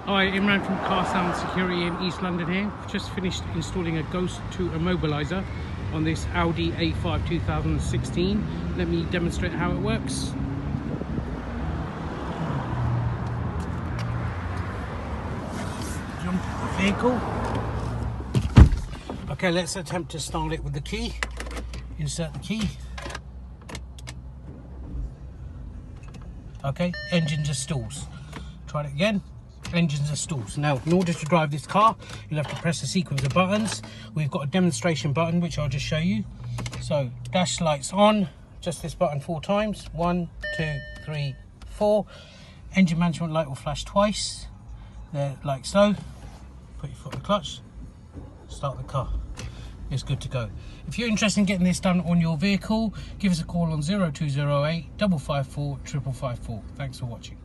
Hi, Imran from Car Sound Security in East London here. Just finished installing a Ghost to Immobiliser on this Audi A5 2016. Let me demonstrate how it works. Jump the vehicle. Okay, let's attempt to start it with the key. Insert the key. Okay, engine just stalls. Try it again. Engines are stalls. Now, in order to drive this car, you'll have to press a sequence of buttons. We've got a demonstration button, which I'll just show you. So, dash lights on, just this button 4 times. 1, 2, 3, 4. Engine management light will flash twice, there, like so. Put your foot on the clutch, start the car. It's good to go. If you're interested in getting this done on your vehicle, give us a call on 0208 554 554. Thanks for watching.